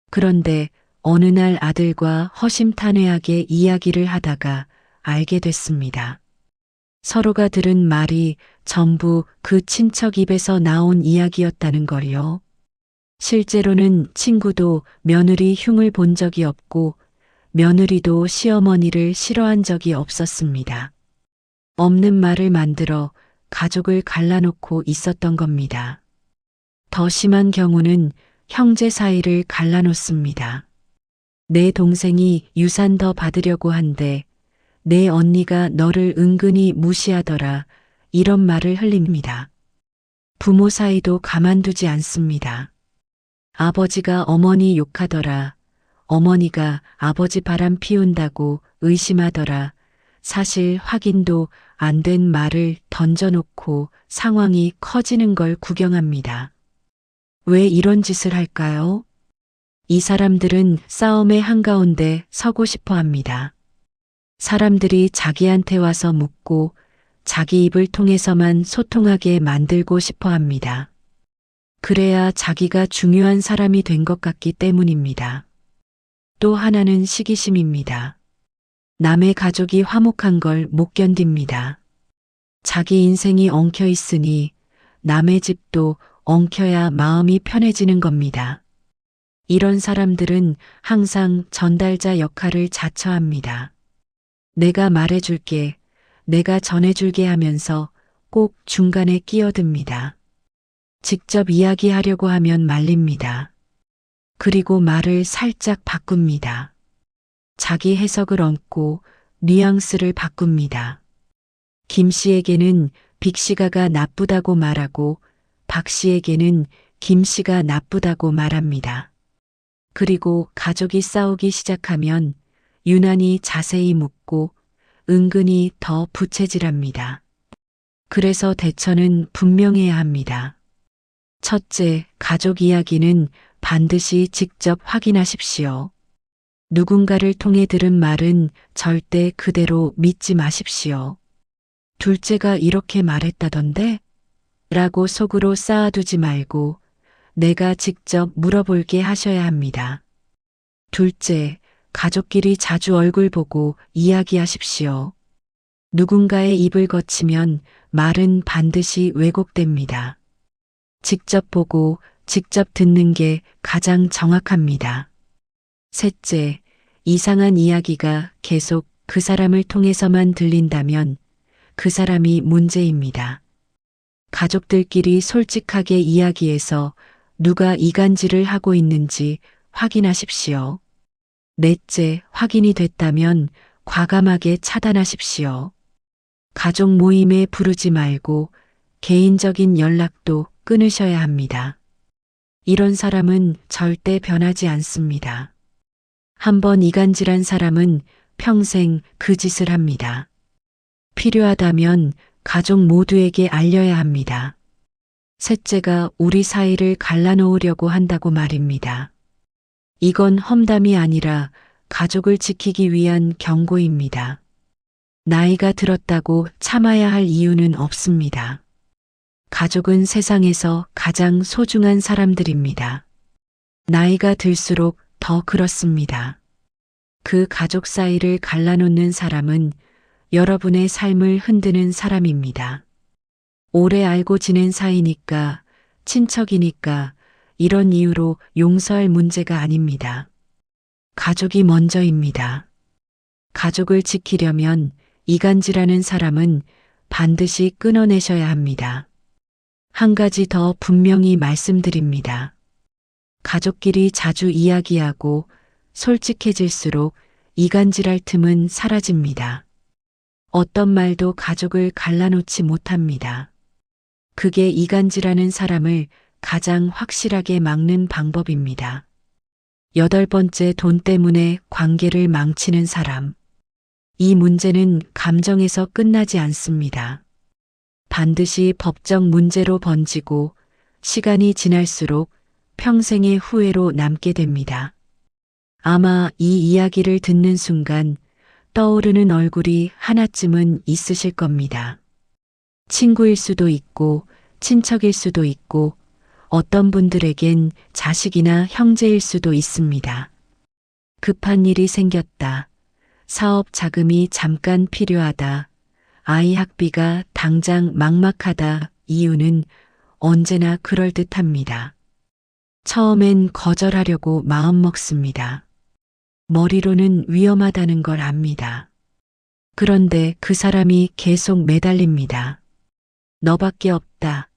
그런데 어느 날 아들과 허심탄회하게 이야기를 하다가 알게 됐습니다. 서로가 들은 말이 전부 그 친척 입에서 나온 이야기였다는 걸요. 실제로는 친구도 며느리 흉을 본 적이 없고 며느리도 시어머니를 싫어한 적이 없었습니다. 없는 말을 만들어 가족을 갈라놓고 있었던 겁니다. 더 심한 경우는 형제 사이를 갈라놓습니다. 내 동생이 유산 더 받으려고 한데 내 언니가 너를 은근히 무시하더라, 이런 말을 흘립니다. 부모 사이도 가만두지 않습니다. 아버지가 어머니 욕하더라, 어머니가 아버지 바람 피운다고 의심하더라. 사실 확인도 안 된 말을 던져놓고 상황이 커지는 걸 구경합니다. 왜 이런 짓을 할까요? 이 사람들은 싸움의 한가운데 서고 싶어 합니다. 사람들이 자기한테 와서 묻고 자기 입을 통해서만 소통하게 만들고 싶어 합니다. 그래야 자기가 중요한 사람이 된 것 같기 때문입니다. 또 하나는 시기심입니다. 남의 가족이 화목한 걸 못 견딥니다. 자기 인생이 엉켜 있으니 남의 집도 엉켜야 마음이 편해지는 겁니다. 이런 사람들은 항상 전달자 역할을 자처합니다. 내가 말해줄게, 내가 전해줄게 하면서 꼭 중간에 끼어듭니다. 직접 이야기하려고 하면 말립니다. 그리고 말을 살짝 바꿉니다. 자기 해석을 얹고 뉘앙스를 바꿉니다. 김 씨에게는 빅 씨가가 나쁘다고 말하고 박 씨에게는 김 씨가 나쁘다고 말합니다. 그리고 가족이 싸우기 시작하면 유난히 자세히 묻고 은근히 더 부채질합니다. 그래서 대처는 분명해야 합니다. 첫째, 가족 이야기는 반드시 직접 확인하십시오. 누군가를 통해 들은 말은 절대 그대로 믿지 마십시오. 둘째가 이렇게 말했다던데? 라고 속으로 쌓아두지 말고 내가 직접 물어볼게 하셔야 합니다. 둘째, 가족끼리 자주 얼굴 보고 이야기하십시오. 누군가의 입을 거치면 말은 반드시 왜곡됩니다. 직접 보고 직접 듣는 게 가장 정확합니다. 셋째, 이상한 이야기가 계속 그 사람을 통해서만 들린다면 그 사람이 문제입니다. 가족들끼리 솔직하게 이야기해서 누가 이간질을 하고 있는지 확인하십시오. 넷째, 확인이 됐다면 과감하게 차단하십시오. 가족 모임에 부르지 말고 개인적인 연락도 끊으셔야 합니다. 이런 사람은 절대 변하지 않습니다. 한번 이간질한 사람은 평생 그 짓을 합니다. 필요하다면 가족 모두에게 알려야 합니다. 셋째가 우리 사이를 갈라놓으려고 한다고 말입니다. 이건 험담이 아니라 가족을 지키기 위한 경고입니다. 나이가 들었다고 참아야 할 이유는 없습니다. 가족은 세상에서 가장 소중한 사람들입니다. 나이가 들수록 더 그렇습니다. 그 가족 사이를 갈라놓는 사람은 여러분의 삶을 흔드는 사람입니다. 오래 알고 지낸 사이니까, 친척이니까 이런 이유로 용서할 문제가 아닙니다. 가족이 먼저입니다. 가족을 지키려면 이간질하는 사람은 반드시 끊어내셔야 합니다. 한 가지 더 분명히 말씀드립니다. 가족끼리 자주 이야기하고 솔직해질수록 이간질할 틈은 사라집니다. 어떤 말도 가족을 갈라놓지 못합니다. 그게 이간질하는 사람을 가장 확실하게 막는 방법입니다. 8번째, 돈 때문에 관계를 망치는 사람. 이 문제는 감정에서 끝나지 않습니다. 반드시 법적 문제로 번지고 시간이 지날수록 평생의 후회로 남게 됩니다. 아마 이 이야기를 듣는 순간 떠오르는 얼굴이 하나쯤은 있으실 겁니다. 친구일 수도 있고 친척일 수도 있고 어떤 분들에겐 자식이나 형제일 수도 있습니다. 급한 일이 생겼다. 사업 자금이 잠깐 필요하다. 아이 학비가 당장 막막하다. 이유는 언제나 그럴듯합니다. 처음엔 거절하려고 마음먹습니다. 머리로는 위험하다는 걸 압니다. 그런데 그 사람이 계속 매달립니다. 너밖에 없다.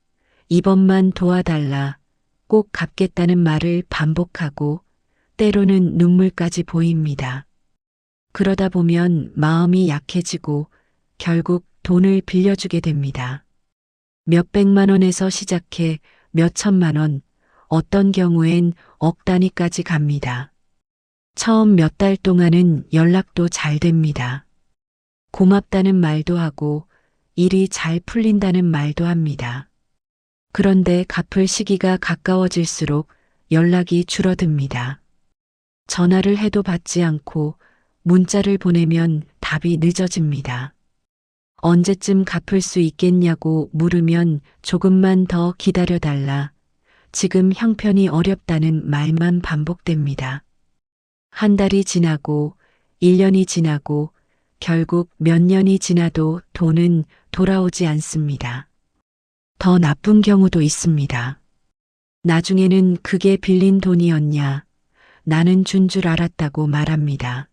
이번만 도와달라. 꼭 갚겠다는 말을 반복하고 때로는 눈물까지 보입니다. 그러다 보면 마음이 약해지고 결국 돈을 빌려주게 됩니다. 몇백만 원에서 시작해 몇천만 원, 어떤 경우엔 억 단위까지 갑니다. 처음 몇 달 동안은 연락도 잘 됩니다. 고맙다는 말도 하고 일이 잘 풀린다는 말도 합니다. 그런데 갚을 시기가 가까워질수록 연락이 줄어듭니다. 전화를 해도 받지 않고 문자를 보내면 답이 늦어집니다. 언제쯤 갚을 수 있겠냐고 물으면 조금만 더 기다려달라. 지금 형편이 어렵다는 말만 반복됩니다. 한 달이 지나고 1년이 지나고 결국 몇 년이 지나도 돈은 돌아오지 않습니다. 더 나쁜 경우도 있습니다. 나중에는 그게 빌린 돈이었냐? 나는 준 줄 알았다고 말합니다.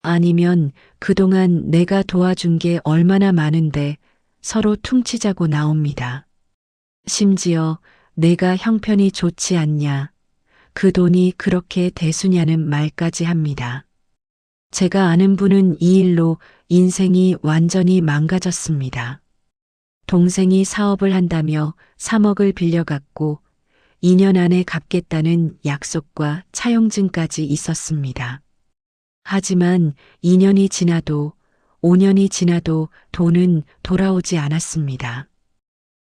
아니면 그동안 내가 도와준 게 얼마나 많은데 서로 퉁치자고 나옵니다. 심지어 내가 형편이 좋지 않냐? 그 돈이 그렇게 대수냐는 말까지 합니다. 제가 아는 분은 이 일로 인생이 완전히 망가졌습니다. 동생이 사업을 한다며 3억을 빌려갔고 2년 안에 갚겠다는 약속과 차용증까지 있었습니다. 하지만 2년이 지나도 5년이 지나도 돈은 돌아오지 않았습니다.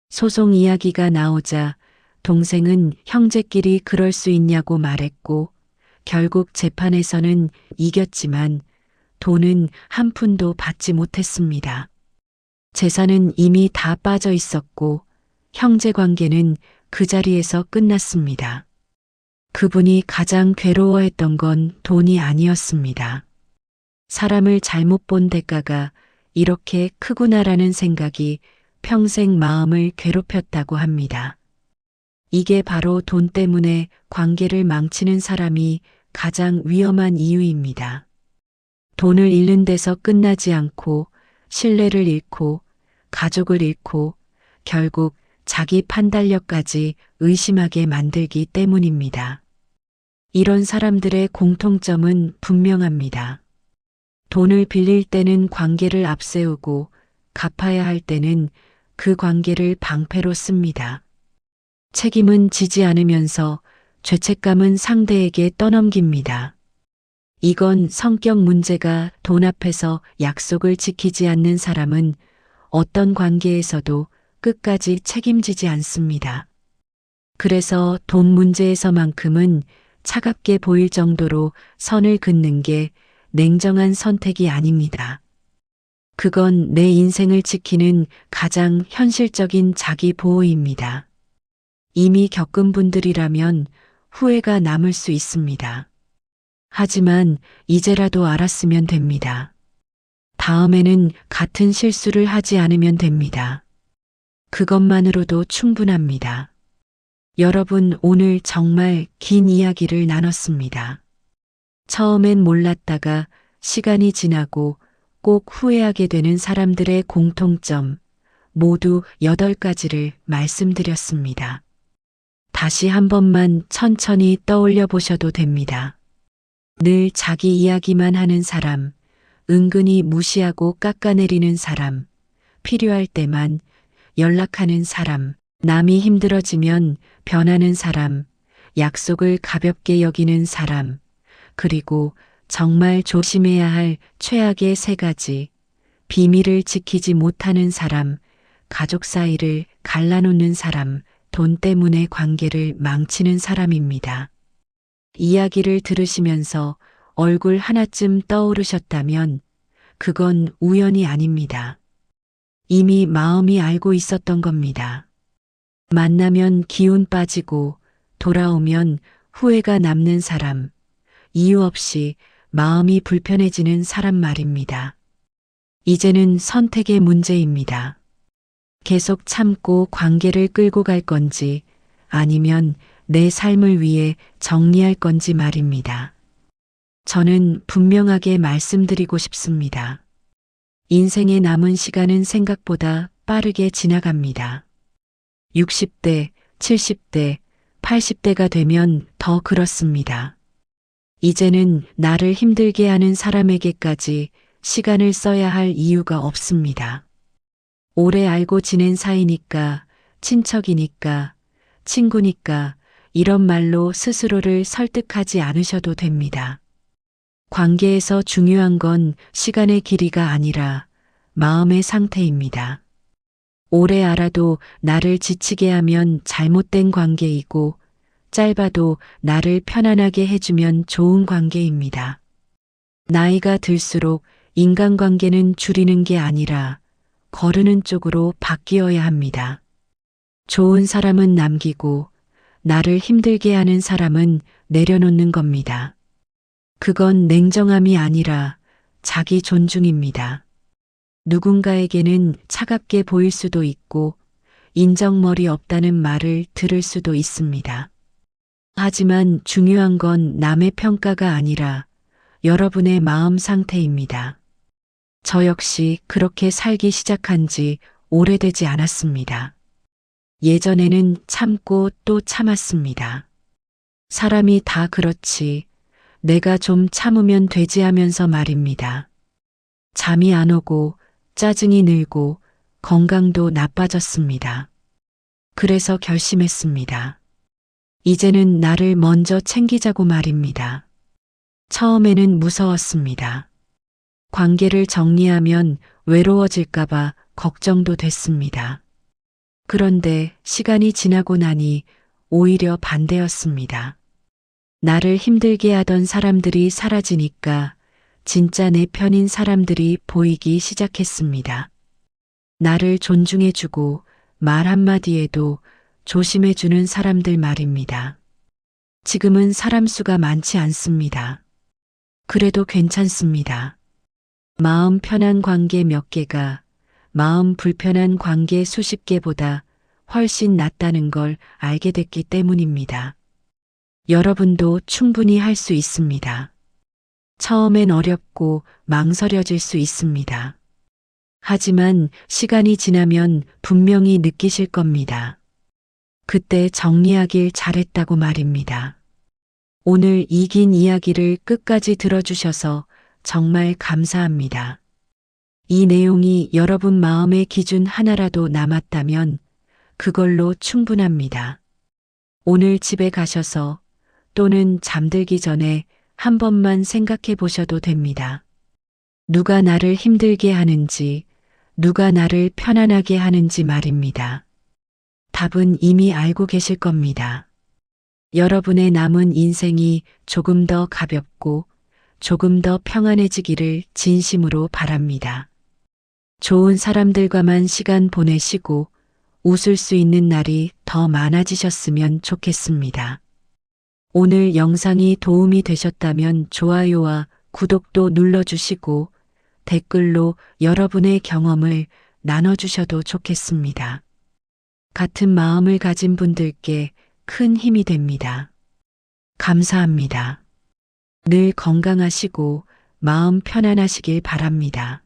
소송 이야기가 나오자 동생은 형제끼리 그럴 수 있냐고 말했고 결국 재판에서는 이겼지만 돈은 한 푼도 받지 못했습니다. 재산은 이미 다 빠져 있었고 형제 관계는 그 자리에서 끝났습니다. 그분이 가장 괴로워했던 건 돈이 아니었습니다. 사람을 잘못 본 대가가 이렇게 크구나라는 생각이 평생 마음을 괴롭혔다고 합니다. 이게 바로 돈 때문에 관계를 망치는 사람이 가장 위험한 이유입니다. 돈을 잃는 데서 끝나지 않고 신뢰를 잃고 가족을 잃고 결국 자기 판단력까지 의심하게 만들기 때문입니다. 이런 사람들의 공통점은 분명합니다. 돈을 빌릴 때는 관계를 앞세우고 갚아야 할 때는 그 관계를 방패로 씁니다. 책임은 지지 않으면서 죄책감은 상대에게 떠넘깁니다. 이건 성격 문제가 돈 앞에서 약속을 지키지 않는 사람은 어떤 관계에서도 끝까지 책임지지 않습니다. 그래서 돈 문제에서만큼은 차갑게 보일 정도로 선을 긋는 게 냉정한 선택이 아닙니다. 그건 내 인생을 지키는 가장 현실적인 자기 보호입니다. 이미 겪은 분들이라면 후회가 남을 수 있습니다. 하지만 이제라도 알았으면 됩니다. 다음에는 같은 실수를 하지 않으면 됩니다. 그것만으로도 충분합니다. 여러분, 오늘 정말 긴 이야기를 나눴습니다. 처음엔 몰랐다가 시간이 지나고 꼭 후회하게 되는 사람들의 공통점 모두 8가지를 말씀드렸습니다. 다시 한 번만 천천히 떠올려 보셔도 됩니다. 늘 자기 이야기만 하는 사람, 은근히 무시하고 깎아내리는 사람, 필요할 때만 연락하는 사람, 남이 힘들어지면 변하는 사람, 약속을 가볍게 여기는 사람, 그리고 정말 조심해야 할 최악의 3가지, 비밀을 지키지 못하는 사람, 가족 사이를 갈라놓는 사람, 돈 때문에 관계를 망치는 사람입니다. 이야기를 들으시면서 얼굴 하나쯤 떠오르셨다면 그건 우연이 아닙니다. 이미 마음이 알고 있었던 겁니다. 만나면 기운 빠지고 돌아오면 후회가 남는 사람, 이유 없이 마음이 불편해지는 사람 말입니다. 이제는 선택의 문제입니다. 계속 참고 관계를 끌고 갈 건지 아니면 내 삶을 위해 정리할 건지 말입니다. 저는 분명하게 말씀드리고 싶습니다. 인생의 남은 시간은 생각보다 빠르게 지나갑니다. 60대, 70대, 80대가 되면 더 그렇습니다. 이제는 나를 힘들게 하는 사람에게까지 시간을 써야 할 이유가 없습니다. 오래 알고 지낸 사이니까, 친척이니까, 친구니까 이런 말로 스스로를 설득하지 않으셔도 됩니다. 관계에서 중요한 건 시간의 길이가 아니라 마음의 상태입니다. 오래 알아도 나를 지치게 하면 잘못된 관계이고, 짧아도 나를 편안하게 해주면 좋은 관계입니다. 나이가 들수록 인간관계는 줄이는 게 아니라 거르는 쪽으로 바뀌어야 합니다. 좋은 사람은 남기고 나를 힘들게 하는 사람은 내려놓는 겁니다. 그건 냉정함이 아니라 자기 존중입니다. 누군가에게는 차갑게 보일 수도 있고 인정머리 없다는 말을 들을 수도 있습니다. 하지만 중요한 건 남의 평가가 아니라 여러분의 마음 상태입니다. 저 역시 그렇게 살기 시작한 지 오래되지 않았습니다. 예전에는 참고 또 참았습니다. 사람이 다 그렇지, 내가 좀 참으면 되지 하면서 말입니다. 잠이 안 오고 짜증이 늘고 건강도 나빠졌습니다. 그래서 결심했습니다. 이제는 나를 먼저 챙기자고 말입니다. 처음에는 무서웠습니다. 관계를 정리하면 외로워질까봐 걱정도 됐습니다. 그런데 시간이 지나고 나니 오히려 반대였습니다. 나를 힘들게 하던 사람들이 사라지니까 진짜 내 편인 사람들이 보이기 시작했습니다. 나를 존중해주고 말 한마디에도 조심해주는 사람들 말입니다. 지금은 사람 수가 많지 않습니다. 그래도 괜찮습니다. 마음 편한 관계 몇 개가 마음 불편한 관계 수십 개보다 훨씬 낫다는 걸 알게 됐기 때문입니다. 여러분도 충분히 할 수 있습니다. 처음엔 어렵고 망설여질 수 있습니다. 하지만 시간이 지나면 분명히 느끼실 겁니다. 그때 정리하길 잘했다고 말입니다. 오늘 이 긴 이야기를 끝까지 들어주셔서 정말 감사합니다. 이 내용이 여러분 마음의 기준 하나라도 남았다면 그걸로 충분합니다. 오늘 집에 가셔서 또는 잠들기 전에 한 번만 생각해 보셔도 됩니다. 누가 나를 힘들게 하는지, 누가 나를 편안하게 하는지 말입니다. 답은 이미 알고 계실 겁니다. 여러분의 남은 인생이 조금 더 가볍고 조금 더 평안해지기를 진심으로 바랍니다. 좋은 사람들과만 시간 보내시고 웃을 수 있는 날이 더 많아지셨으면 좋겠습니다. 오늘 영상이 도움이 되셨다면 좋아요와 구독도 눌러주시고 댓글로 여러분의 경험을 나눠주셔도 좋겠습니다. 같은 마음을 가진 분들께 큰 힘이 됩니다. 감사합니다. 늘 건강하시고 마음 편안하시길 바랍니다.